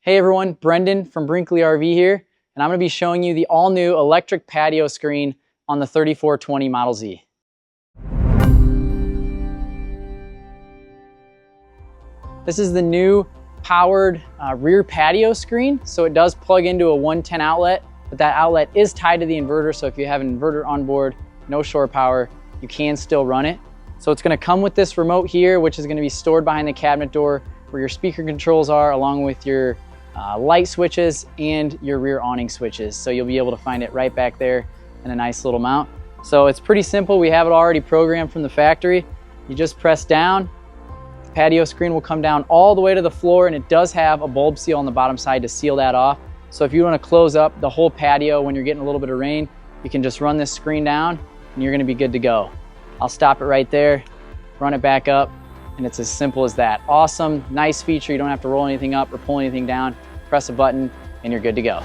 Hey everyone, Brendan from Brinkley RV here, and I'm going to be showing you the all-new electric patio screen on the 3420 Model Z. This is the new powered rear patio screen, so it does plug into a 110 outlet, but that outlet is tied to the inverter, so if you have an inverter on board, no shore power, you can still run it. So it's going to come with this remote here, which is going to be stored behind the cabinet door where your speaker controls are, along with your light switches and your rear awning switches. So you'll be able to find it right back there in a nice little mount. So it's pretty simple. We have it already programmed from the factory. You just press down, the patio screen will come down all the way to the floor, and it does have a bulb seal on the bottom side to seal that off. So if you want to close up the whole patio when you're getting a little bit of rain, you can just run this screen down and you're going to be good to go. I'll stop it right there, run it back up, and it's as simple as that. Awesome, nice feature. You don't have to roll anything up or pull anything down. Press a button and you're good to go.